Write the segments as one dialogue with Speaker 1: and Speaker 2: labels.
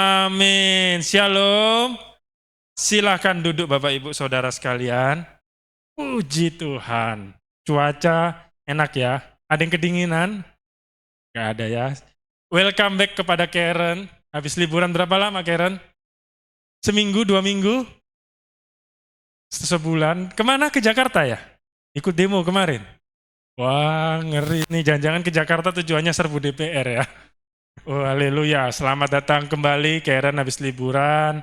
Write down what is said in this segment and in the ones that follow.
Speaker 1: Amin. Shalom. Silakan duduk Bapak Ibu Saudara sekalian. Puji Tuhan. Cuaca enak ya. Ada yang kedinginan? Gak ada ya. Welcome back kepada Karen. Habis liburan berapa lama Karen? Seminggu, 2 minggu? Sebulan. Kemana? Ke Jakarta ya? Ikut demo kemarin? Wah, ngeri nih. Jangan-jangan ke Jakarta tujuannya serbu DPR ya. Oh, haleluya. Selamat datang kembali Karen habis liburan.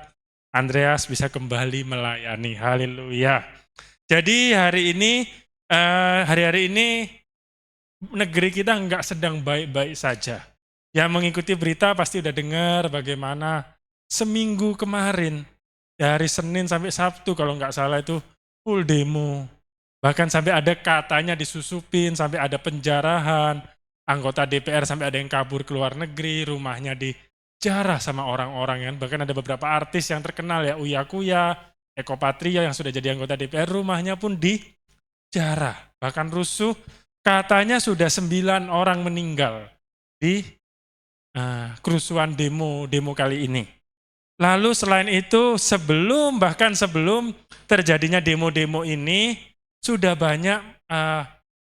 Speaker 1: Andreas bisa kembali melayani. Haleluya. Jadi hari-hari ini negeri kita nggak sedang baik-baik saja. Yang mengikuti berita pasti udah dengar bagaimana seminggu kemarin dari Senin sampai Sabtu kalau nggak salah itu full demo. Bahkan sampai ada katanya disusupin, sampai ada penjarahan, anggota DPR sampai ada yang kabur ke luar negeri, rumahnya dijarah sama orang-orang kan. Bahkan ada beberapa artis yang terkenal ya, Uya Kuya, Eko Patria yang sudah jadi anggota DPR, rumahnya pun dijarah. Bahkan rusuh, katanya sudah 9 orang meninggal di kerusuhan demo kali ini. Lalu selain itu, sebelum terjadinya demo-demo ini, sudah banyak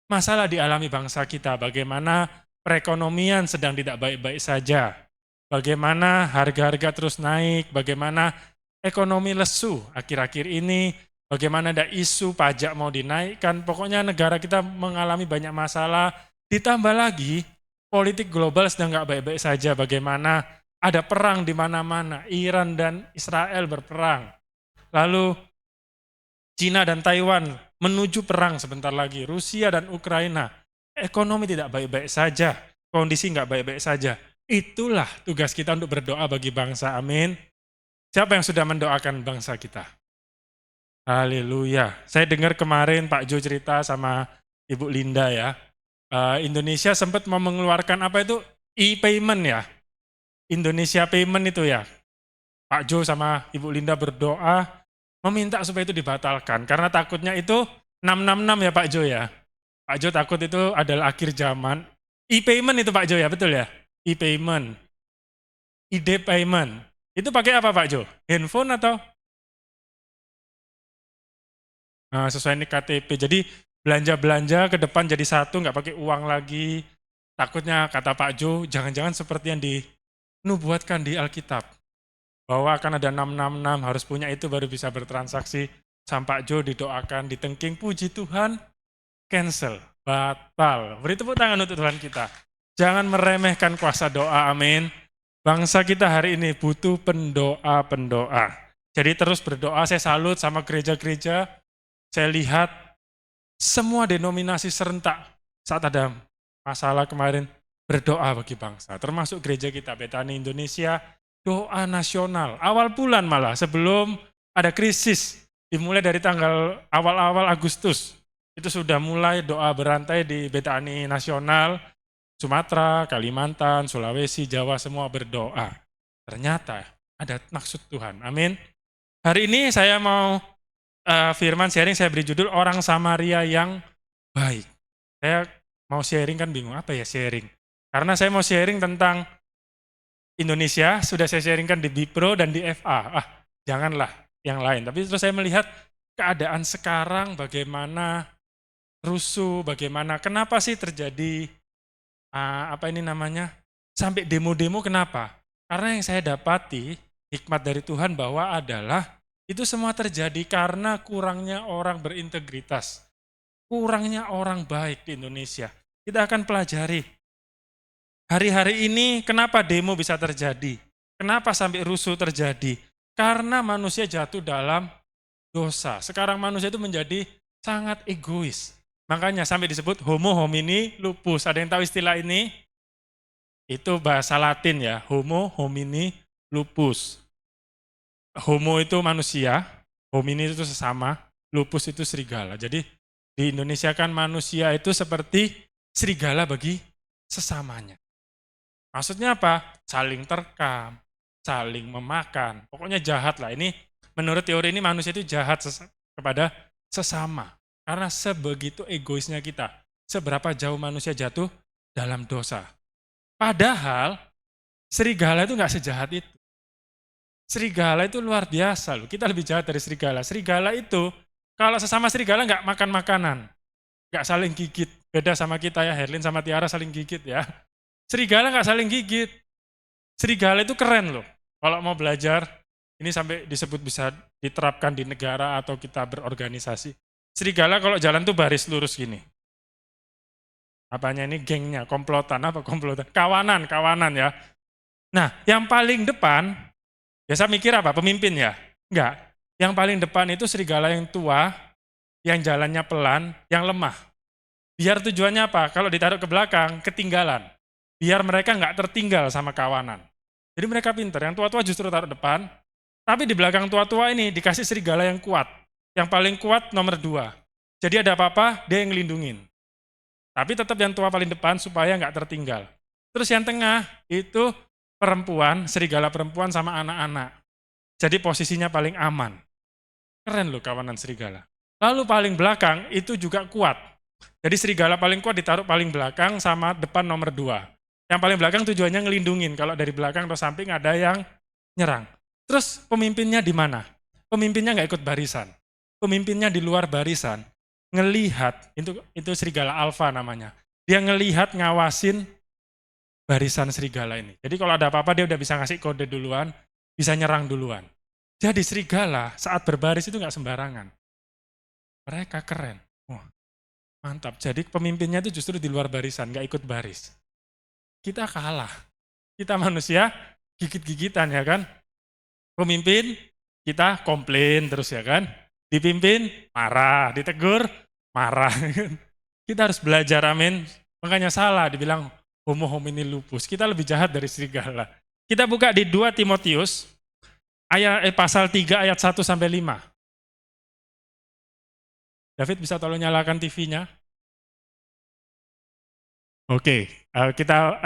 Speaker 1: masalah dialami bangsa kita. Bagaimana perekonomian sedang tidak baik-baik saja. Bagaimana harga-harga terus naik, bagaimana ekonomi lesu akhir-akhir ini, bagaimana ada isu pajak mau dinaikkan. Pokoknya negara kita mengalami banyak masalah. Ditambah lagi, politik global sedang nggak baik-baik saja. Bagaimana ada perang di mana-mana, Iran dan Israel berperang. Lalu Cina dan Taiwan menuju perang sebentar lagi, Rusia dan Ukraina. Ekonomi tidak baik-baik saja, kondisi nggak baik-baik saja. Itulah tugas kita untuk berdoa bagi bangsa, amin. Siapa yang sudah mendoakan bangsa kita? Haleluya. Saya dengar kemarin Pak Jo cerita sama Ibu Linda ya, Indonesia sempat mau mengeluarkan apa itu, e-payment ya, Indonesia Payment itu ya. Pak Jo sama Ibu Linda berdoa, meminta supaya itu dibatalkan. Karena takutnya itu 666 ya Pak Jo ya. Pak Jo takut itu adalah akhir zaman. E-payment itu Pak Jo ya, betul ya? E-payment. ID payment. Itu pakai apa Pak Jo? Handphone atau? Nah, sesuai ini KTP. Jadi belanja-belanja ke depan jadi satu, nggak pakai uang lagi. Takutnya kata Pak Jo, jangan-jangan seperti yang dinubuatkan di Alkitab. Bahwa akan ada 666, harus punya itu baru bisa bertransaksi. Sampai Pak Jo didoakan, ditengking, puji Tuhan, cancel, batal. Beri tepuk tangan untuk Tuhan kita. Jangan meremehkan kuasa doa, amin. Bangsa kita hari ini butuh pendoa-pendoa. Jadi terus berdoa, saya salut sama gereja-gereja. Saya lihat semua denominasi serentak saat ada masalah kemarin berdoa bagi bangsa. Termasuk gereja kita, Betani Indonesia, doa nasional, awal bulan malah, sebelum ada krisis, dimulai dari tanggal awal-awal Agustus, itu sudah mulai doa berantai di Betani Nasional, Sumatera, Kalimantan, Sulawesi, Jawa, semua berdoa. Ternyata ada maksud Tuhan, amin. Hari ini saya mau firman sharing, saya beri judul Orang Samaria yang Baik. Saya mau sharing kan bingung, apa ya sharing? Karena saya mau sharing tentang Indonesia, sudah saya sharingkan di Bipro dan di FA. Janganlah yang lain. Tapi terus saya melihat keadaan sekarang bagaimana rusuh, bagaimana, kenapa sih terjadi, sampai demo-demo kenapa? Karena yang saya dapati, hikmat dari Tuhan bahwa adalah, itu semua terjadi karena kurangnya orang berintegritas. Kurangnya orang baik di Indonesia. Kita akan pelajari. Hari-hari ini kenapa demo bisa terjadi? Kenapa sampai rusuh terjadi? Karena manusia jatuh dalam dosa. Sekarang manusia itu menjadi sangat egois. Makanya sampai disebut homo homini lupus. Ada yang tahu istilah ini? Itu bahasa Latin ya, homo homini lupus. Homo itu manusia, homini itu sesama, lupus itu serigala. Jadi di Indonesia kan manusia itu seperti serigala bagi sesamanya. Maksudnya apa? Saling terkam, saling memakan. Pokoknya jahat lah. Ini menurut teori ini manusia itu jahat kepada sesama. Karena sebegitu egoisnya kita. Seberapa jauh manusia jatuh dalam dosa. Padahal serigala itu nggak sejahat itu. Serigala itu luar biasa loh, kita lebih jahat dari serigala. Serigala itu, kalau sesama serigala nggak makan makanan, nggak saling gigit. Beda sama kita ya, Herlin sama Tiara saling gigit ya. Serigala nggak saling gigit. Serigala itu keren loh. Kalau mau belajar, ini sampai disebut bisa diterapkan di negara atau kita berorganisasi. Serigala kalau jalan tuh baris lurus gini. Apanya ini gengnya, komplotan, apa komplotan? Kawanan ya. Nah, yang paling depan, biasa mikir apa? Pemimpin ya? Enggak. Yang paling depan itu serigala yang tua, yang jalannya pelan, yang lemah. Biar tujuannya apa? Kalau ditaruh ke belakang, ketinggalan. Biar mereka nggak tertinggal sama kawanan. Jadi mereka pintar, yang tua-tua justru taruh depan, tapi di belakang tua-tua ini dikasih serigala yang kuat. Yang paling kuat nomor 2. Jadi ada apa-apa, dia yang ngelindungin. Tapi tetap yang tua paling depan supaya nggak tertinggal. Terus yang tengah itu perempuan, serigala perempuan sama anak-anak. Jadi posisinya paling aman. Keren loh kawanan serigala. Lalu paling belakang itu juga kuat. Jadi serigala paling kuat ditaruh paling belakang sama depan nomor 2. Yang paling belakang tujuannya ngelindungin. Kalau dari belakang atau samping ada yang nyerang. Terus pemimpinnya di mana? Pemimpinnya nggak ikut barisan. Pemimpinnya di luar barisan. Ngelihat, itu serigala alfa namanya. Dia ngelihat, ngawasin barisan serigala ini. Jadi kalau ada apa-apa dia udah bisa ngasih kode duluan, bisa nyerang duluan. Jadi serigala saat berbaris itu nggak sembarangan. Mereka keren. Wah, mantap. Jadi pemimpinnya itu justru di luar barisan, nggak ikut baris. Kita kalah. Kita manusia gigit-gigitan ya kan. Pemimpin kita komplain terus ya kan. Dipimpin marah, ditegur marah. Kita harus belajar, amin. Makanya salah dibilang homo homini lupus. Kita lebih jahat dari serigala. Kita buka di 2 Timotius pasal 3 ayat 1 sampai 5. David bisa tolong nyalakan TV-nya? Oke, kita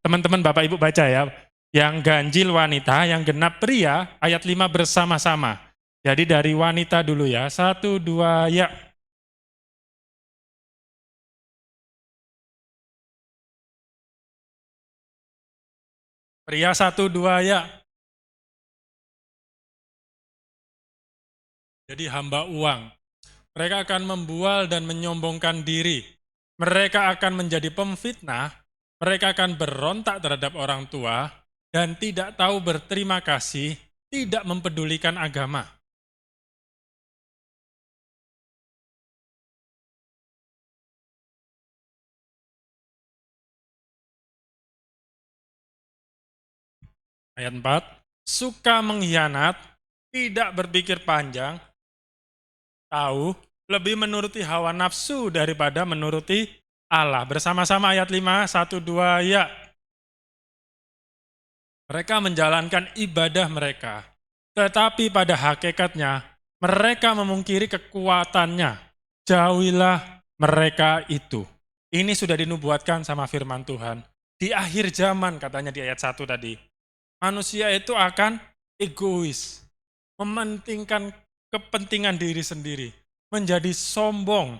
Speaker 1: teman-teman Bapak Ibu baca ya. Yang ganjil wanita, yang genap pria, ayat 5 bersama-sama. Jadi dari wanita dulu ya, 1, 2, ya. Pria 1, 2, ya. Jadi hamba uang. Mereka akan membual dan menyombongkan diri. Mereka akan menjadi pemfitnah, mereka akan berontak terhadap orang tua, dan tidak tahu berterima kasih, tidak mempedulikan agama. Ayat 4, suka mengkhianat, tidak berpikir panjang, tahu, lebih menuruti hawa nafsu daripada menuruti Allah. Bersama-sama ayat 5, 1, 2, ya. Mereka menjalankan ibadah mereka, tetapi pada hakikatnya mereka memungkiri kekuatannya. Jauhilah mereka itu. Ini sudah dinubuatkan sama firman Tuhan. Di akhir zaman katanya di ayat 1 tadi. Manusia itu akan egois, mementingkan kepentingan diri sendiri, menjadi sombong,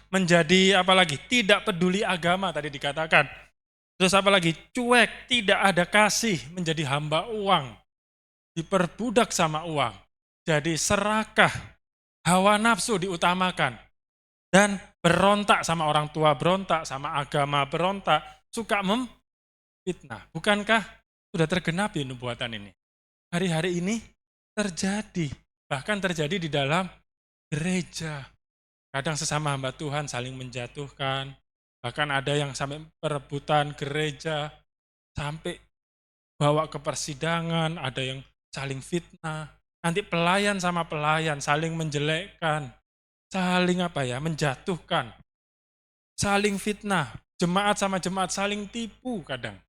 Speaker 1: menjadi apalagi tidak peduli agama tadi dikatakan. Terus apalagi cuek, tidak ada kasih, menjadi hamba uang, diperbudak sama uang. Jadi serakah, hawa nafsu diutamakan, dan berontak sama orang tua, berontak sama agama, berontak, suka memfitnah. Bukankah sudah tergenapi nubuatan ini? Hari-hari ini terjadi, bahkan terjadi di dalam gereja. Kadang sesama hamba Tuhan saling menjatuhkan, bahkan ada yang sampai perebutan gereja, sampai bawa ke persidangan, ada yang saling fitnah. Nanti pelayan sama pelayan saling menjelekkan, saling menjatuhkan, saling fitnah. Jemaat sama jemaat saling tipu kadang.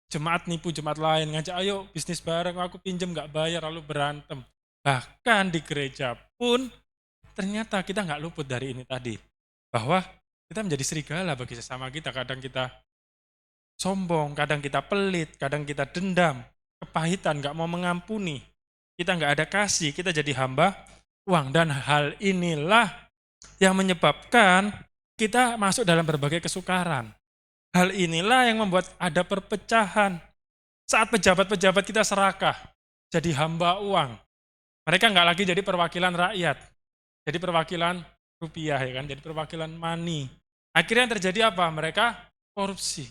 Speaker 1: Jemaat nipu jemaat lain, ngajak ayo bisnis bareng, aku pinjem gak bayar, lalu berantem. Bahkan di gereja pun ternyata kita nggak luput dari ini tadi. Bahwa kita menjadi serigala bagi sesama kita. Kadang kita sombong, kadang kita pelit, kadang kita dendam, kepahitan, nggak mau mengampuni. Kita nggak ada kasih, kita jadi hamba uang. Dan hal inilah yang menyebabkan kita masuk dalam berbagai kesukaran. Hal inilah yang membuat ada perpecahan. Saat pejabat-pejabat kita serakah, jadi hamba uang. Mereka nggak lagi jadi perwakilan rakyat, jadi perwakilan rupiah ya kan, jadi perwakilan money. Akhirnya yang terjadi apa? Mereka korupsi.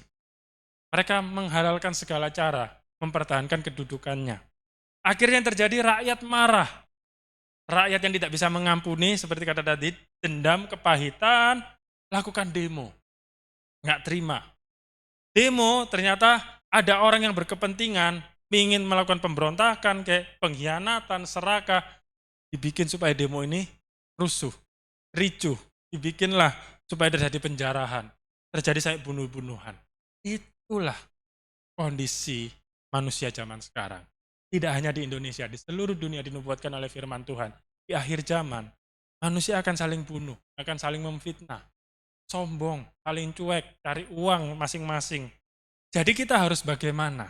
Speaker 1: Mereka menghalalkan segala cara mempertahankan kedudukannya. Akhirnya yang terjadi rakyat marah. Rakyat yang tidak bisa mengampuni, seperti kata tadi, dendam, kepahitan, lakukan demo. Nggak terima. Demo ternyata ada orang yang berkepentingan, ingin melakukan pemberontakan, kayak pengkhianatan, serakah, dibikin supaya demo ini rusuh, ricuh, dibikinlah supaya terjadi penjarahan, terjadi sampai bunuh-bunuhan. Itulah kondisi manusia zaman sekarang. Tidak hanya di Indonesia, di seluruh dunia dinubuatkan oleh firman Tuhan. Di akhir zaman, manusia akan saling bunuh, akan saling memfitnah, sombong, saling cuek, cari uang masing-masing. Jadi kita harus bagaimana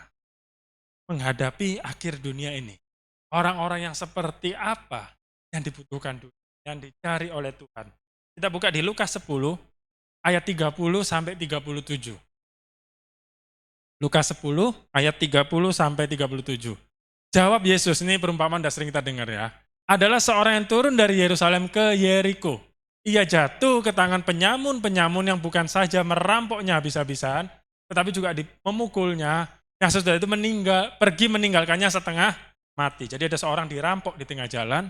Speaker 1: menghadapi akhir dunia ini? Orang-orang yang seperti apa yang dibutuhkan dunia, yang dicari oleh Tuhan? Kita buka di Lukas 10, ayat 30 sampai 37. Lukas 10, ayat 30 sampai 37. Jawab Yesus, ini perumpamaan sudah sering kita dengar ya. Adalah seorang yang turun dari Yerusalem ke Yeriko. Ia jatuh ke tangan penyamun-penyamun yang bukan saja merampoknya habis-habisan, tetapi juga memukulnya. Yang sesudah itu pergi meninggalkannya setengah mati. Jadi ada seorang dirampok di tengah jalan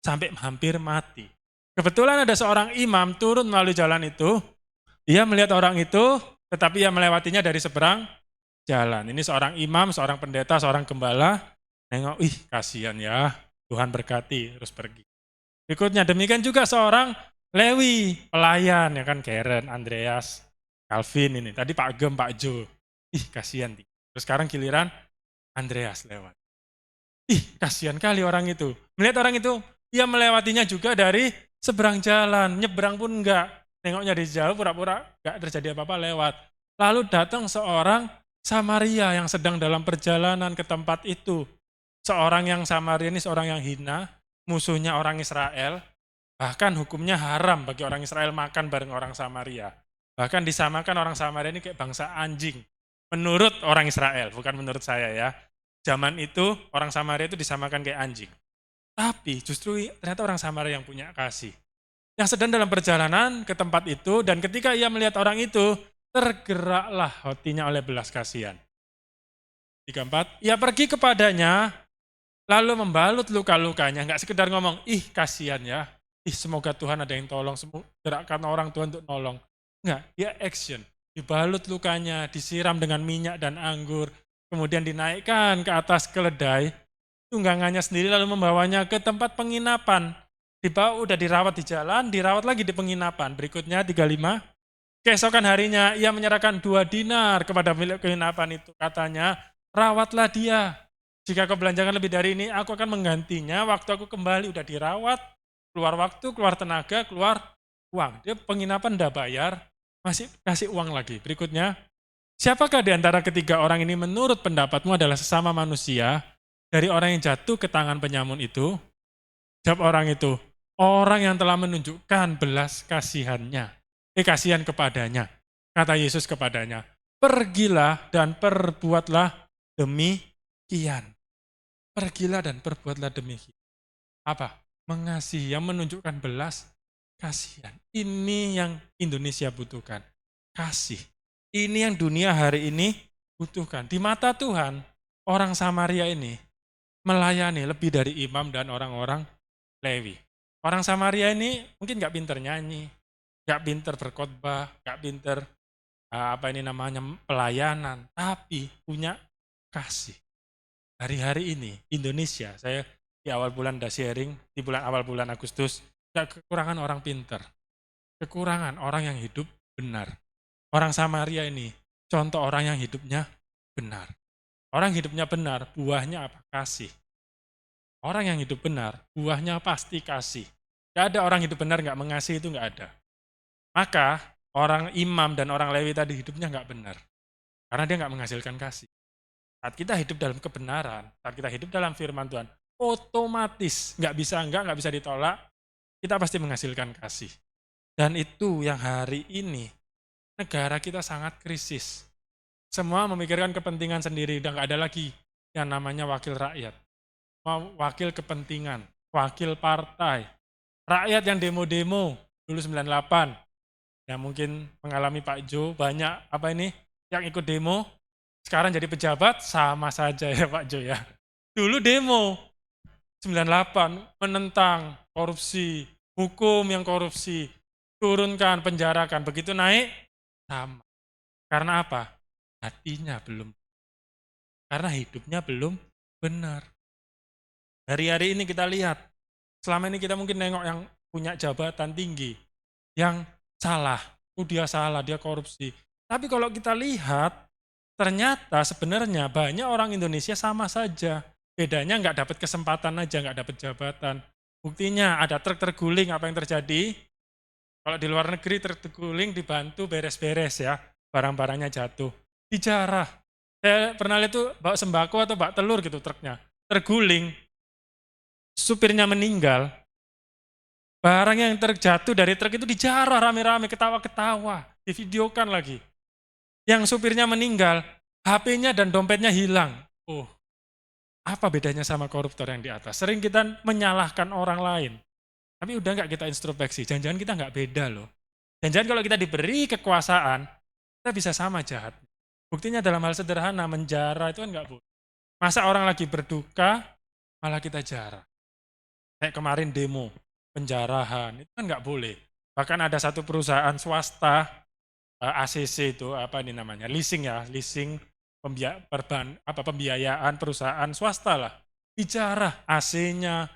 Speaker 1: sampai hampir mati. Kebetulan ada seorang imam turun melalui jalan itu. Ia melihat orang itu, tetapi ia melewatinya dari seberang jalan. Ini seorang imam, seorang pendeta, seorang gembala. Nengok, kasihan ya, Tuhan berkati, terus pergi. Berikutnya, demikian juga seorang Lewi, pelayan, ya kan, Karen, Andreas, Calvin ini. Tadi Pak Gem, Pak Jo. Kasihan. Terus sekarang giliran Andreas lewat. Kasihan kali orang itu. Melihat orang itu, ia melewatinya juga dari seberang jalan, nyeberang pun enggak. Nengoknya di jauh, pura-pura enggak terjadi apa-apa lewat. Lalu datang seorang Samaria yang sedang dalam perjalanan ke tempat itu. Seorang yang Samaria ini seorang yang hina, musuhnya orang Israel, bahkan hukumnya haram bagi orang Israel makan bareng orang Samaria. Bahkan disamakan orang Samaria ini kayak bangsa anjing. Menurut orang Israel, bukan menurut saya ya. Zaman itu orang Samaria itu disamakan kayak anjing. Tapi justru ternyata orang Samaria yang punya kasih. Yang sedang dalam perjalanan ke tempat itu, dan ketika ia melihat orang itu, tergeraklah hatinya oleh belas kasihan. 34, ia pergi kepadanya, lalu membalut luka-lukanya, nggak sekedar ngomong, kasihan ya, semoga Tuhan ada yang tolong, gerakkan orang Tuhan untuk nolong. Enggak, dia action, dibalut lukanya, disiram dengan minyak dan anggur, kemudian dinaikkan ke atas keledai, tunggangannya sendiri lalu membawanya ke tempat penginapan. Dibawa, udah dirawat di jalan, dirawat lagi di penginapan. Berikutnya 35, keesokan harinya ia menyerahkan 2 dinar kepada milik penginapan itu. Katanya, rawatlah dia. Jika kau belanjakan lebih dari ini, aku akan menggantinya. Waktu aku kembali udah dirawat, keluar waktu, keluar tenaga, keluar uang. Dia penginapan udah bayar, masih kasih uang lagi. Berikutnya, siapakah di antara ketiga orang ini menurut pendapatmu adalah sesama manusia dari orang yang jatuh ke tangan penyamun itu? Jawab orang itu, orang yang telah menunjukkan belas kasihannya. Kasihan kepadanya. Kata Yesus kepadanya, pergilah dan perbuatlah demikian. Pergilah dan perbuatlah demikian. Apa? Mengasihi, yang menunjukkan belas kasihan. Ini yang Indonesia butuhkan. Kasih. Ini yang dunia hari ini butuhkan. Di mata Tuhan, orang Samaria ini melayani lebih dari imam dan orang-orang Lewi. Orang Samaria ini mungkin nggak pinter nyanyi, nggak pinter berkhotbah, nggak pinter pelayanan, tapi punya kasih. Hari-hari ini Indonesia, saya di awal bulan udah sharing, di awal bulan Agustus, nggak kekurangan orang pinter, kekurangan orang yang hidup benar. Orang Samaria ini contoh orang yang hidupnya benar. Orang hidupnya benar, buahnya apa? Kasih. Orang yang hidup benar, buahnya pasti kasih. Gak ada orang hidup benar gak mengasihi, itu gak ada. Maka orang imam dan orang Lewi tadi hidupnya gak benar. Karena dia gak menghasilkan kasih. Saat kita hidup dalam kebenaran, saat kita hidup dalam firman Tuhan, otomatis gak bisa ditolak, kita pasti menghasilkan kasih. Dan itu yang hari ini negara kita sangat krisis. Semua memikirkan kepentingan sendiri, dan gak ada lagi yang namanya wakil rakyat. wakil kepentingan, wakil partai, rakyat yang demo-demo dulu 98, yang mungkin mengalami Pak Jo, banyak yang ikut demo, sekarang jadi pejabat, sama saja ya Pak Jo ya. Dulu demo 98 menentang korupsi, hukum yang korupsi, turunkan, penjarakan, begitu naik sama. Karena apa? Hatinya belum, karena hidupnya belum benar. Hari-hari ini kita lihat, selama ini kita mungkin nengok yang punya jabatan tinggi, yang salah, dia salah, dia korupsi. Tapi kalau kita lihat, ternyata sebenarnya banyak orang Indonesia sama saja. Bedanya nggak dapat kesempatan aja, nggak dapat jabatan. Buktinya ada truk terguling, apa yang terjadi? Kalau di luar negeri truk terguling dibantu beres-beres ya, barang-barangnya jatuh. Dijarah. Saya pernah lihat tuh bawa sembako atau bawa telur gitu truknya. Terguling, supirnya meninggal, barang yang terjatuh dari truk itu dijarah rame-rame, ketawa-ketawa, divideokan lagi. Yang supirnya meninggal, HP-nya dan dompetnya hilang. Oh, apa bedanya sama koruptor yang di atas? Sering kita menyalahkan orang lain, tapi udah nggak kita introspeksi, jangan-jangan kita nggak beda loh. Jangan-jangan kalau kita diberi kekuasaan, kita bisa sama jahat. Buktinya dalam hal sederhana, menjara itu kan nggak boleh. Masa orang lagi berduka, malah kita jarah. Kayak kemarin demo, penjarahan, itu kan nggak boleh. Bahkan ada satu perusahaan swasta, ACC itu, leasing ya, leasing pembiayaan perusahaan swasta lah. Dijarah AC-nya,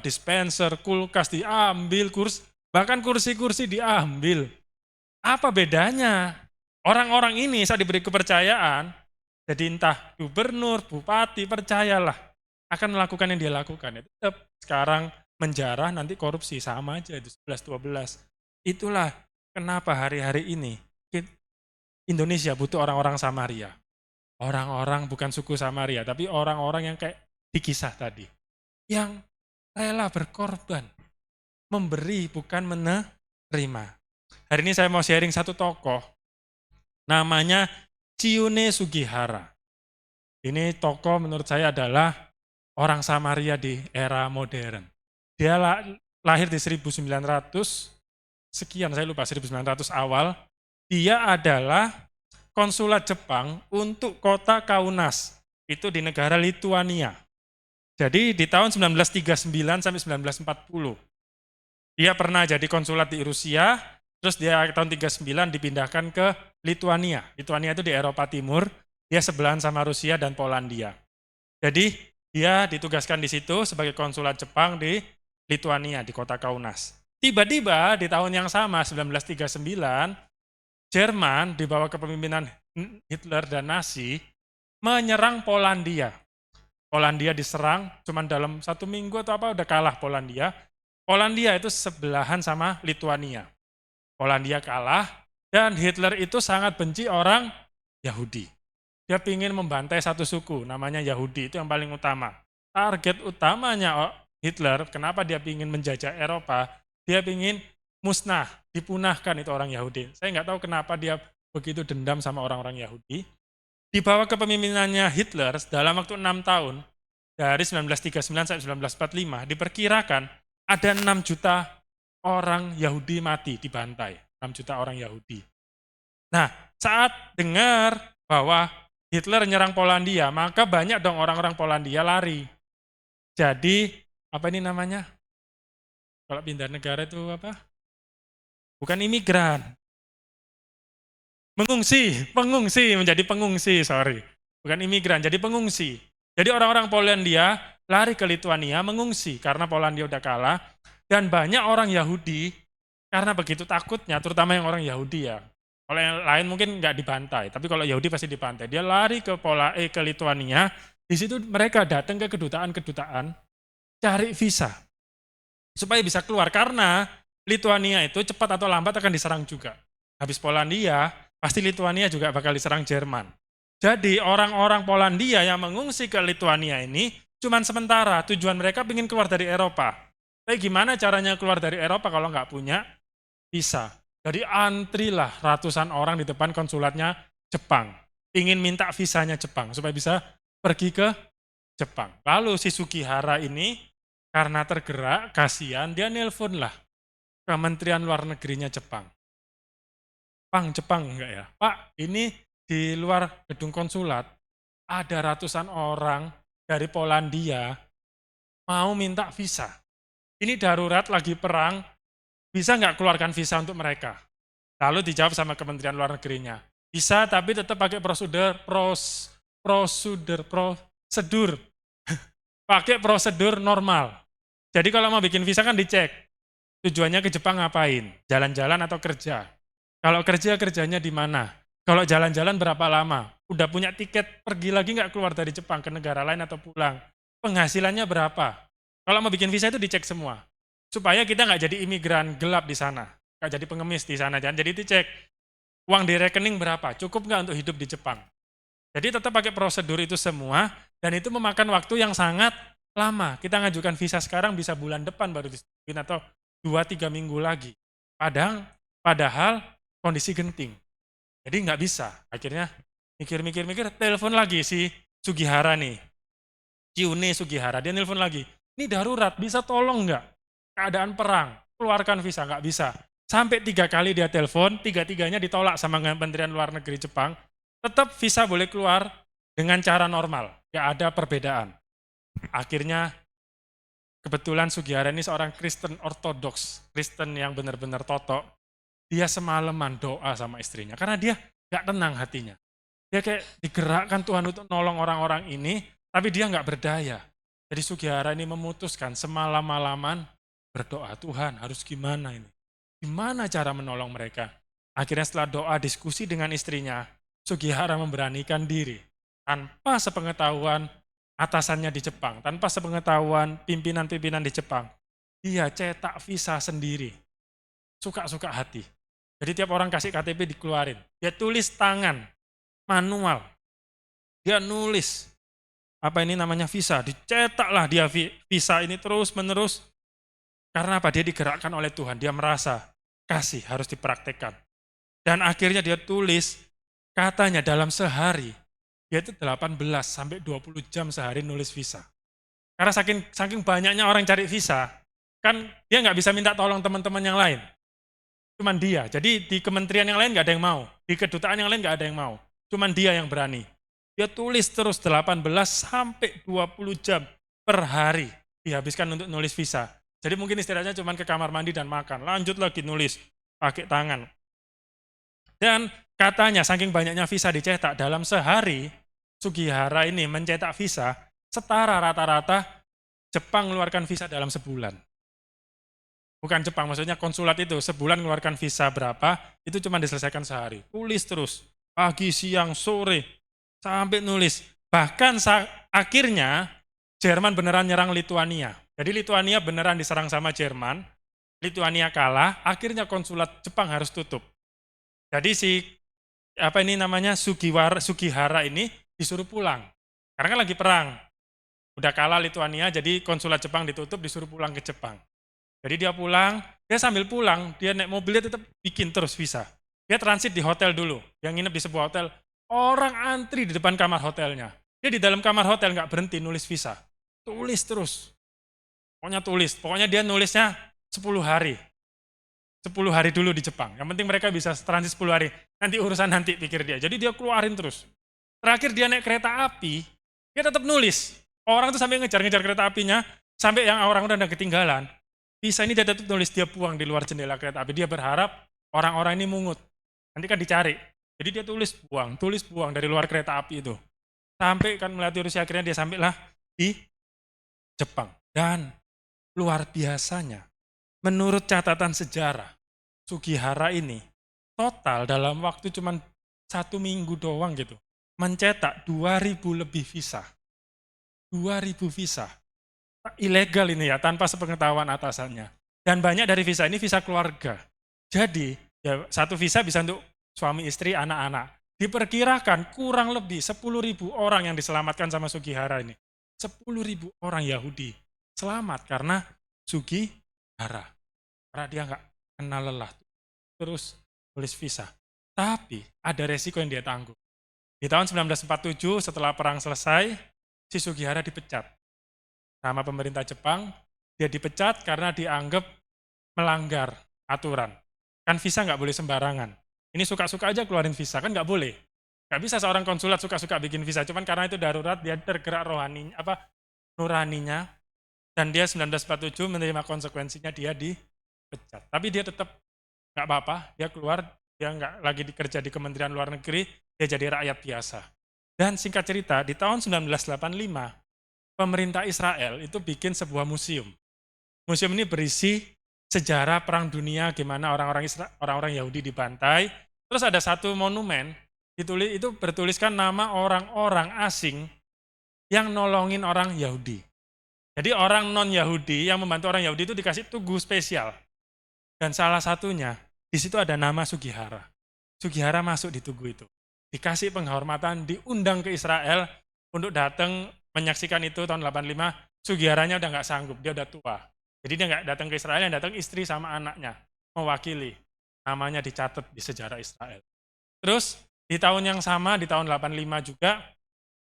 Speaker 1: dispenser, kulkas diambil, bahkan kursi-kursi diambil. Apa bedanya? Orang-orang ini saat diberi kepercayaan, jadi entah gubernur, bupati, percayalah akan melakukan yang dia lakukan. Itu tetap sekarang menjarah, nanti korupsi, sama aja itu 11-12. Itulah kenapa hari-hari ini Indonesia butuh orang-orang Samaria. Orang-orang bukan suku Samaria, tapi orang-orang yang kayak di kisah tadi. Yang rela berkorban, memberi bukan menerima. Hari ini saya mau sharing satu tokoh, namanya Chiune Sugihara. Ini tokoh menurut saya adalah orang Samaria di era modern. Dia lahir di 1900, sekian saya lupa, 1900 awal. Dia adalah konsulat Jepang untuk kota Kaunas, itu di negara Lituania. Jadi di tahun 1939 sampai 1940. Dia pernah jadi konsulat di Rusia, terus dia tahun 39 dipindahkan ke Lituania. Lituania itu di Eropa Timur, dia sebelahan sama Rusia dan Polandia. Jadi dia ditugaskan di situ sebagai konsulat Jepang di Lituania, di kota Kaunas. Tiba-tiba di tahun yang sama, 1939, Jerman di bawah kepemimpinan Hitler dan Nazi menyerang Polandia. Polandia diserang cuma dalam 1 minggu atau udah kalah Polandia. Polandia itu sebelahan sama Lituania. Polandia kalah dan Hitler itu sangat benci orang Yahudi. Dia ingin membantai satu suku, namanya Yahudi, itu yang paling utama. Target utamanya Hitler, kenapa dia ingin menjajah Eropa, dia ingin musnah, dipunahkan itu orang Yahudi. Saya nggak tahu kenapa dia begitu dendam sama orang-orang Yahudi. Di bawah kepemimpinannya Hitler dalam waktu 6 tahun, dari 1939 sampai 1945, diperkirakan ada 6 juta orang Yahudi mati dibantai. 6 juta orang Yahudi. Nah, saat dengar bahwa Hitler nyerang Polandia, maka banyak dong orang-orang Polandia lari. Jadi, kalau pindah negara itu Bukan imigran. Menjadi pengungsi, sorry. Bukan imigran, jadi pengungsi. Jadi orang-orang Polandia lari ke Lituania mengungsi karena Polandia udah kalah. Dan banyak orang Yahudi, karena begitu takutnya, terutama yang orang Yahudi ya. Kalau yang lain mungkin nggak dibantai, tapi kalau Yahudi pasti dibantai. Dia lari ke Lituania, di situ mereka datang ke kedutaan-kedutaan, cari visa. Supaya bisa keluar, karena Lituania itu cepat atau lambat akan diserang juga. Habis Polandia, pasti Lituania juga bakal diserang Jerman. Jadi orang-orang Polandia yang mengungsi ke Lituania ini cuma sementara, tujuan mereka ingin keluar dari Eropa. Tapi gimana caranya keluar dari Eropa kalau nggak punya visa? Jadi antrilah ratusan orang di depan konsulatnya Jepang. Ingin minta visanya Jepang supaya bisa pergi ke Jepang. Lalu si Sugihara ini karena tergerak, kasihan, dia nelpon lah Kementerian Luar Negerinya Jepang. Jepang enggak ya? Pak, ini di luar gedung konsulat ada ratusan orang dari Polandia mau minta visa. Ini darurat lagi perang, bisa nggak keluarkan visa untuk mereka? Lalu dijawab sama Kementerian Luar Negerinya, bisa tapi tetap pakai prosedur, pakai prosedur normal. Jadi kalau mau bikin visa kan dicek, tujuannya ke Jepang ngapain? Jalan-jalan atau kerja? Kalau kerja, kerjanya di mana? Kalau jalan-jalan berapa lama? Udah punya tiket pergi lagi nggak keluar dari Jepang ke negara lain atau pulang? Penghasilannya berapa? Kalau mau bikin visa itu dicek semua. Supaya kita nggak jadi imigran gelap di sana. Nggak jadi pengemis di sana. Jadi dicek uang di rekening berapa? Cukup nggak untuk hidup di Jepang? Jadi tetap pakai prosedur itu semua, dan itu memakan waktu yang sangat lama. Kita ngajukan visa sekarang bisa bulan depan baru disetujuin atau 2-3 minggu lagi. Padahal kondisi genting. Jadi nggak bisa. Akhirnya mikir-mikir, telepon lagi si Sugihara nih. Chiune Sugihara, dia nelpon lagi. Ini darurat, bisa tolong nggak? Keadaan perang, keluarkan visa, nggak bisa. Sampai 3 kali dia telepon, 3-tiganya ditolak sama Kementerian Luar Negeri Jepang. Tetap visa boleh keluar dengan cara normal, nggak ada perbedaan. Akhirnya kebetulan Sugihara ini seorang Kristen ortodoks, Kristen yang benar-benar totok. Dia semalaman doa sama istrinya, karena dia nggak tenang hatinya. Dia kayak digerakkan Tuhan untuk nolong orang-orang ini, tapi dia nggak berdaya. Jadi Sugihara ini memutuskan semalam-malaman berdoa, Tuhan harus gimana ini? Gimana cara menolong mereka? Akhirnya setelah doa diskusi dengan istrinya, Sugihara memberanikan diri tanpa sepengetahuan atasannya di Jepang, tanpa sepengetahuan pimpinan-pimpinan di Jepang. Dia cetak visa sendiri, suka-suka hati. Jadi tiap orang kasih KTP dikeluarin. Dia tulis tangan, manual. Dia nulis, apa ini namanya visa, dicetaklah dia visa ini terus-menerus. Karena apa? Dia digerakkan oleh Tuhan, dia merasa kasih harus dipraktekkan. Dan akhirnya dia tulis, katanya dalam sehari, dia itu 18 sampai 20 jam sehari nulis visa. Karena saking banyaknya orang cari visa, kan dia nggak bisa minta tolong teman-teman yang lain. Cuman dia, jadi di kementerian yang lain nggak ada yang mau, di kedutaan yang lain nggak ada yang mau, cuman dia yang berani. Dia tulis terus 18 sampai 20 jam per hari dihabiskan untuk nulis visa. Jadi mungkin istirahatnya cuman ke kamar mandi dan makan, lanjut lagi nulis pakai tangan. Dan katanya saking banyaknya visa dicetak, dalam sehari Sugihara ini mencetak visa setara rata-rata Jepang mengeluarkan visa dalam sebulan. Bukan Jepang, maksudnya konsulat itu sebulan mengeluarkan visa berapa, itu cuma diselesaikan sehari. Tulis terus, pagi, siang, sore, sampai nulis. Bahkan akhirnya Jerman beneran nyerang Lituania. Jadi Lituania beneran diserang sama Jerman, Lituania kalah, akhirnya konsulat Jepang harus tutup. Jadi Sugihara ini disuruh pulang. Karena kan lagi perang. Udah kalah Lituania, jadi konsulat Jepang ditutup, disuruh pulang ke Jepang. Jadi dia pulang, dia sambil pulang, dia naik mobil, dia tetap bikin terus visa. Dia transit di hotel dulu, dia nginep di sebuah hotel. Orang antri di depan kamar hotelnya. Dia di dalam kamar hotel nggak berhenti nulis visa. Tulis terus. Pokoknya dia nulisnya 10 hari. 10 hari dulu di Jepang. Yang penting mereka bisa transit 10 hari. Nanti urusan nanti pikir dia. Jadi dia keluarin terus. Terakhir dia naik kereta api, dia tetap nulis. Orang tuh sampai ngejar-ngejar kereta apinya, sampai yang orang udah ketinggalan. Visa ini dia tetap nulis, dia buang di luar jendela kereta api. Dia berharap orang-orang ini mungut. Nanti kan dicari. Jadi dia tulis buang dari luar kereta api itu. Sampai kan melalui Rusia, akhirnya dia sampailah di Jepang. Dan luar biasanya, menurut catatan sejarah, Sugihara ini total dalam waktu cuma 1 minggu doang gitu, mencetak 2.000 lebih visa. 2.000 visa. Ilegal ini ya, tanpa sepengetahuan atasannya. Dan banyak dari visa ini visa keluarga. Jadi, ya, satu visa bisa untuk suami, istri, anak-anak. Diperkirakan kurang lebih 10.000 orang yang diselamatkan sama Sugihara ini. 10.000 orang Yahudi selamat karena Sugihara. Karena dia nggak kenal lelah. Terus tulis visa. Tapi ada resiko yang dia tanggung. Di tahun 1947 setelah perang selesai, si Sugihara dipecat sama pemerintah Jepang. Dia dipecat karena dianggap melanggar aturan. Kan visa nggak boleh sembarangan. Ini suka-suka aja keluarin visa, kan nggak boleh. Nggak bisa seorang konsulat suka-suka bikin visa, cuman karena itu darurat, dia tergerak rohani, nuraninya, dan dia 1947 menerima konsekuensinya, dia dipecat. Tapi dia tetap nggak apa-apa, dia keluar, dia nggak lagi kerja di Kementerian Luar Negeri, dia jadi rakyat biasa. Dan singkat cerita, di tahun 1985, pemerintah Israel itu bikin sebuah museum. Museum ini berisi sejarah Perang Dunia, gimana orang-orang Yahudi dibantai. Terus ada satu monumen, itu bertuliskan nama orang-orang asing yang nolongin orang Yahudi. Jadi orang non-Yahudi yang membantu orang Yahudi itu dikasih tugu spesial. Dan salah satunya, di situ ada nama Sugihara. Sugihara masuk di tugu itu. Dikasih penghormatan, diundang ke Israel untuk datang menyaksikan itu tahun 85. Sugiharanya udah nggak sanggup, dia udah tua. Jadi dia nggak datang ke Israel, yang datang istri sama anaknya, mewakili. Namanya dicatat di sejarah Israel. Terus di tahun yang sama, di tahun 85 juga,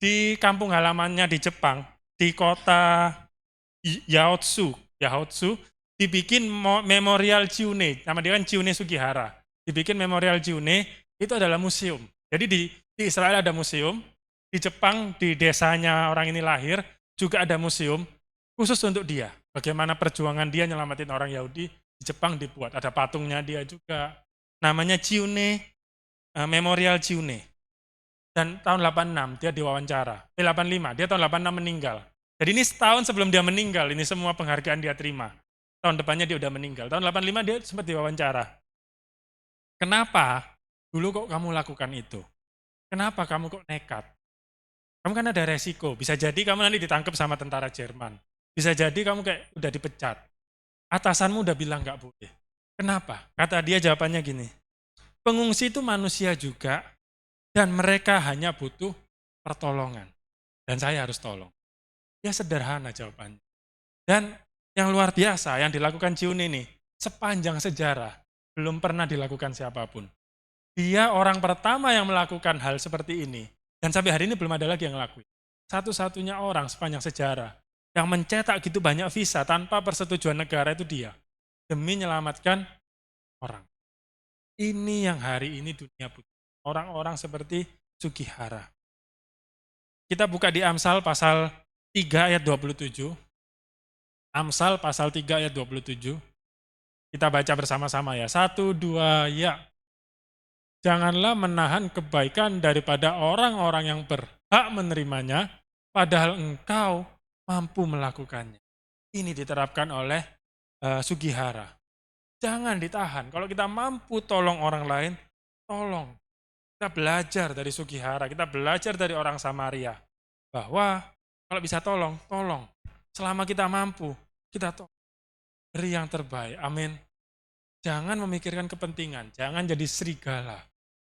Speaker 1: di kampung halamannya di Jepang, di kota Yaotsu, dibikin Memorial Chiune, nama dia kan Chiune Sugihara. Dibikin Memorial Chiune, itu adalah museum. Jadi di Israel ada museum, di Jepang, di desanya orang ini lahir, juga ada museum khusus untuk dia. Bagaimana perjuangan dia nyelamatin orang Yahudi, di Jepang dibuat. Ada patungnya dia juga. Namanya Chiune, Memorial Chiune. Dan tahun 86 dia diwawancara. 85, dia tahun 86 meninggal. Jadi ini setahun sebelum dia meninggal, ini semua penghargaan dia terima. Tahun depannya dia udah meninggal. Tahun 85 dia sempat diwawancara. Kenapa dulu kok kamu lakukan itu? Kenapa kamu kok nekat? Kamu kan ada resiko. Bisa jadi kamu nanti ditangkap sama tentara Jerman. Bisa jadi kamu kayak udah dipecat. Atasanmu udah bilang nggak boleh. Kenapa? Kata dia jawabannya gini. Pengungsi itu manusia juga, dan mereka hanya butuh pertolongan. Dan saya harus tolong. Ya sederhana jawabannya. Dan yang luar biasa yang dilakukan Chiune ini, sepanjang sejarah, belum pernah dilakukan siapapun. Dia orang pertama yang melakukan hal seperti ini. Dan sampai hari ini belum ada lagi yang ngelakuin. Satu-satunya orang sepanjang sejarah yang mencetak gitu banyak visa tanpa persetujuan negara itu dia. Demi menyelamatkan orang. Ini yang hari ini dunia butuh. Orang-orang seperti Sugihara. Kita buka di Amsal pasal 3 ayat 27. Amsal pasal 3 ayat 27. Kita baca bersama-sama ya. 1, 2, ya. Janganlah menahan kebaikan daripada orang-orang yang berhak menerimanya, padahal engkau mampu melakukannya. Ini diterapkan oleh Sugihara. Jangan ditahan. Kalau kita mampu tolong orang lain, tolong. Kita belajar dari Sugihara, kita belajar dari orang Samaria. Bahwa kalau bisa tolong, tolong. Selama kita mampu, kita tolong. Beri yang terbaik, amin. Jangan memikirkan kepentingan, jangan jadi serigala.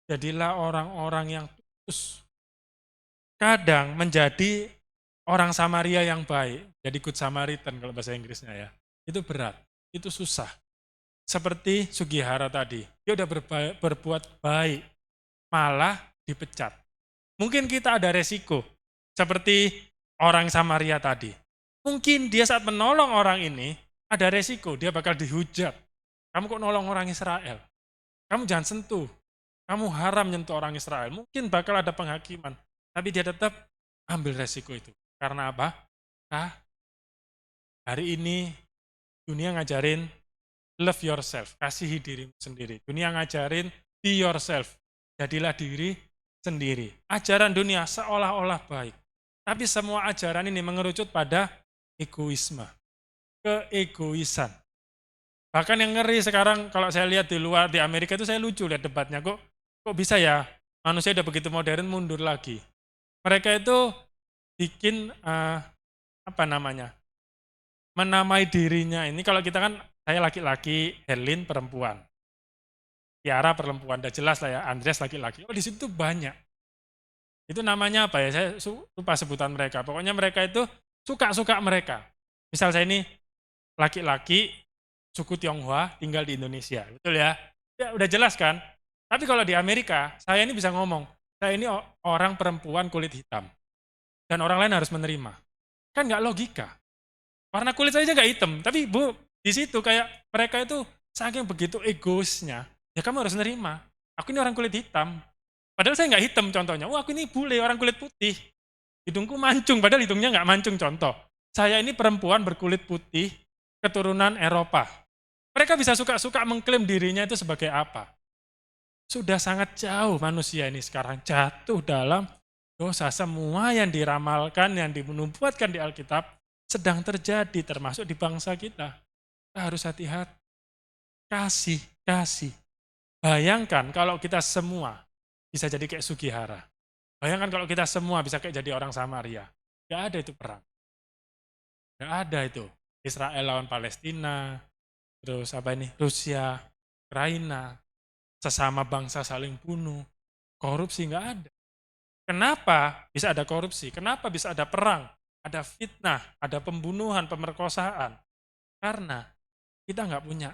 Speaker 1: Jadilah orang-orang yang tulus. Kadang menjadi orang Samaria yang baik, jadi Good Samaritan kalau bahasa Inggrisnya ya, itu berat, itu susah. Seperti Sugihara tadi, dia udah berbuat baik, malah dipecat. Mungkin kita ada resiko, seperti orang Samaria tadi. Mungkin dia saat menolong orang ini, ada resiko, dia bakal dihujat. Kamu kok nolong orang Israel? Kamu jangan sentuh. Kamu haram nyentuh orang Israel. Mungkin bakal ada penghakiman. Tapi dia tetap ambil resiko itu. Karena apa? Hari ini dunia ngajarin love yourself. Kasihi dirimu sendiri. Dunia ngajarin be yourself. Jadilah diri sendiri. Ajaran dunia seolah-olah baik. Tapi semua ajaran ini mengerucut pada egoisme. Keegoisan. Bahkan yang ngeri sekarang kalau saya lihat di luar, di Amerika itu saya lucu lihat debatnya. Kok bisa ya manusia udah begitu modern mundur lagi. Mereka itu bikin menamai dirinya ini. Kalau kita kan, saya laki-laki, Herlin perempuan. Tiara perempuan, udah jelas lah ya, Andreas laki-laki. Oh di situ banyak. Itu namanya apa ya, saya lupa sebutan mereka. Pokoknya mereka itu suka-suka mereka. Misal saya ini laki-laki, suku Tionghoa, tinggal di Indonesia. Betul ya? Ya udah jelas kan? Tapi kalau di Amerika, saya ini bisa ngomong, saya ini orang perempuan kulit hitam. dan orang lain harus menerima. Kan nggak logika. Warna kulit saja nggak hitam, tapi Bu, di situ kayak mereka itu saking begitu egoisnya, ya kamu harus nerima. Aku ini orang kulit hitam. Padahal saya nggak hitam contohnya. Aku ini bule, orang kulit putih. Hidungku mancung, padahal hidungnya nggak mancung contoh. Saya ini perempuan berkulit putih, keturunan Eropa. Mereka bisa suka-suka mengklaim dirinya itu sebagai apa. Sudah sangat jauh manusia ini sekarang jatuh dalam dosa. Semua yang diramalkan, yang dinubuatkan di Alkitab sedang terjadi termasuk di bangsa kita. Kita harus hati-hati. Kasih. Bayangkan kalau kita semua bisa jadi kayak Sugihara. Bayangkan kalau kita semua bisa kayak jadi orang Samaria. Gak ada itu perang. Gak ada itu. Israel lawan Palestina, terus Rusia, Ukraina, sesama bangsa saling bunuh. Korupsi gak ada. Kenapa bisa ada korupsi? Kenapa bisa ada perang? Ada fitnah, ada pembunuhan, pemerkosaan. Karena kita nggak punya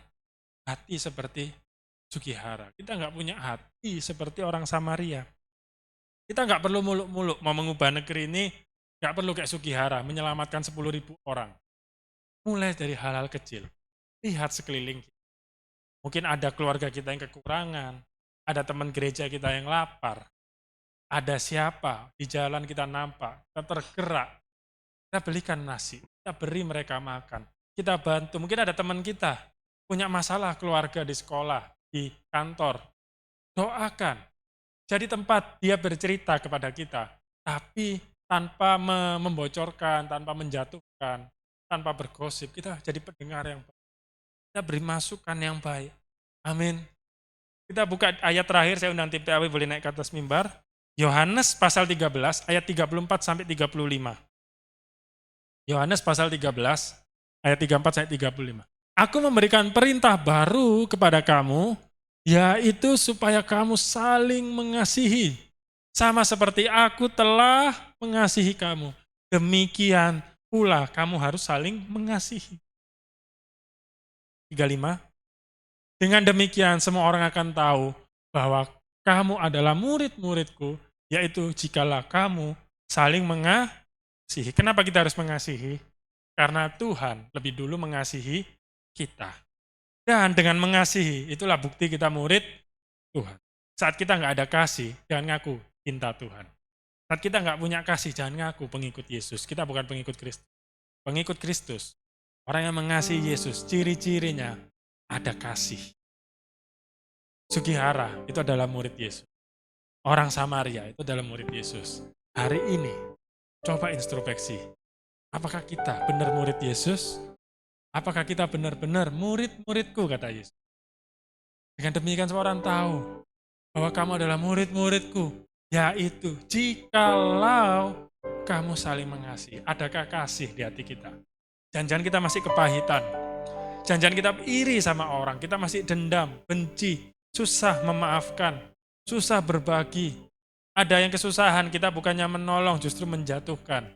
Speaker 1: hati seperti Sugihara. Kita nggak punya hati seperti orang Samaria. Kita nggak perlu muluk-muluk mau mengubah negeri ini, nggak perlu kayak Sugihara, menyelamatkan 10.000 orang. Mulai dari hal-hal kecil. Lihat sekeliling kita. Mungkin ada keluarga kita yang kekurangan, ada teman gereja kita yang lapar, ada siapa di jalan kita nampak, kita tergerak, kita belikan nasi, kita beri mereka makan, kita bantu. Mungkin ada teman kita punya masalah keluarga di sekolah, di kantor. Doakan. Jadi tempat dia bercerita kepada kita, tapi tanpa membocorkan, tanpa menjatuhkan, tanpa bergosip. Kita jadi pendengar yang baik. Kita beri masukan yang baik. Amin. Kita buka ayat terakhir, saya undang tim PAW boleh naik ke atas mimbar. Yohanes pasal 13 ayat 34 sampai 35. Yohanes pasal 13 ayat 34 sampai 35. Aku memberikan perintah baru kepada kamu, yaitu supaya kamu saling mengasihi. Sama seperti aku telah mengasihi kamu. Demikian pula kamu harus saling mengasihi. 35. Dengan demikian semua orang akan tahu bahwa kamu adalah murid-muridku, yaitu jikalau kamu saling mengasihi. Kenapa kita harus mengasihi? Karena Tuhan lebih dulu mengasihi kita. Dan dengan mengasihi, itulah bukti kita murid Tuhan. Saat kita nggak ada kasih, jangan ngaku cinta Tuhan. Saat kita nggak punya kasih, jangan ngaku pengikut Yesus. Kita bukan pengikut Kristus. Pengikut Kristus, orang yang mengasihi Yesus, ciri-cirinya ada kasih. Sugihara itu adalah murid Yesus. Orang Samaria itu adalah murid Yesus. Hari ini, coba introspeksi. Apakah kita benar murid Yesus? Apakah kita benar-benar murid-muridku, kata Yesus. Dengan demikian semua orang tahu bahwa kamu adalah murid-muridku, yaitu jikalau kamu saling mengasihi. Adakah kasih di hati kita? Jangan-jangan kita masih kepahitan. Jangan-jangan kita iri sama orang, kita masih dendam, benci, susah memaafkan, susah berbagi. Ada yang kesusahan, kita bukannya menolong, justru menjatuhkan.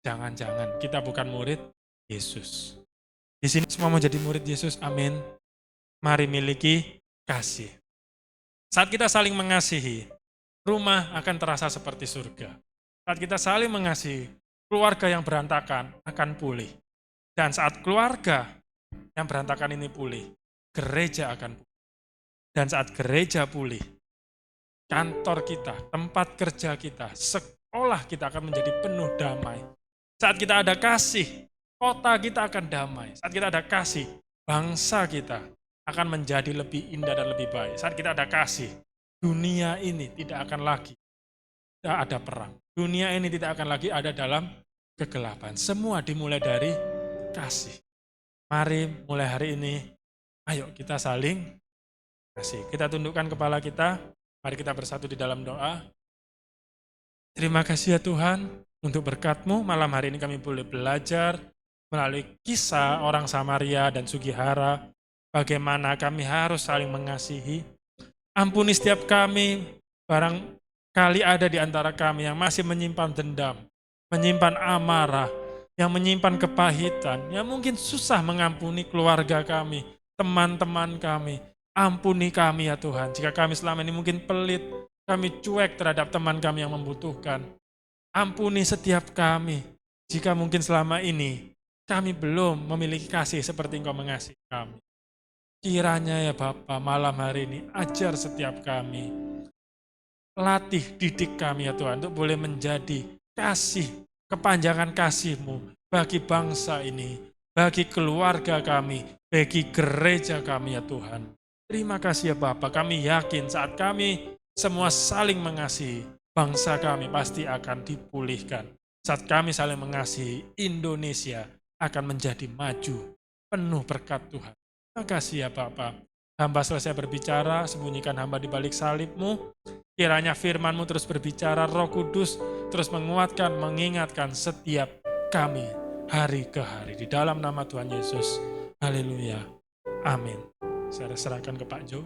Speaker 1: Jangan-jangan kita bukan murid Yesus. Di sini semua mau jadi murid Yesus, amin. Mari miliki kasih. Saat kita saling mengasihi, rumah akan terasa seperti surga. Saat kita saling mengasihi, keluarga yang berantakan akan pulih. Dan saat keluarga yang berantakan ini pulih, gereja akan pulih. Dan saat gereja pulih, kantor kita, tempat kerja kita, sekolah kita akan menjadi penuh damai. Saat kita ada kasih, kota kita akan damai. Saat kita ada kasih, bangsa kita akan menjadi lebih indah dan lebih baik. Saat kita ada kasih, dunia ini tidak akan lagi ada perang. Dunia ini tidak akan lagi ada dalam kegelapan. Semua dimulai dari kasih. Mari mulai hari ini, ayo kita saling kasih. Kita tundukkan kepala kita, mari kita bersatu di dalam doa. Terima kasih ya Tuhan, untuk berkat-Mu malam hari ini kami boleh belajar melalui kisah orang Samaria dan Sugihara, bagaimana kami harus saling mengasihi. Ampuni setiap kami, barangkali ada di antara kami yang masih menyimpan dendam, menyimpan amarah, yang menyimpan kepahitan, yang mungkin susah mengampuni keluarga kami, teman-teman kami. Ampuni kami ya Tuhan, jika kami selama ini mungkin pelit, kami cuek terhadap teman kami yang membutuhkan. Ampuni setiap kami, jika mungkin selama ini kami belum memiliki kasih seperti Engkau mengasihi kami. Kiranya ya Bapa, malam hari ini ajar setiap kami, latih, didik kami ya Tuhan, untuk boleh menjadi kasih, kepanjangan kasih-Mu bagi bangsa ini, bagi keluarga kami, bagi gereja kami ya Tuhan. Terima kasih ya Bapa, kami yakin saat kami semua saling mengasihi, bangsa kami pasti akan dipulihkan. Saat kami saling mengasihi, Indonesia akan menjadi maju, penuh berkat Tuhan. Terima kasih ya Bapa. Hamba selesai berbicara, sembunyikan hamba di balik salib-Mu. Kiranya firman-Mu terus berbicara, Roh Kudus terus menguatkan, mengingatkan setiap kami hari ke hari. Di dalam nama Tuhan Yesus. Haleluya. Amin. Saya serahkan ke Pak Jo.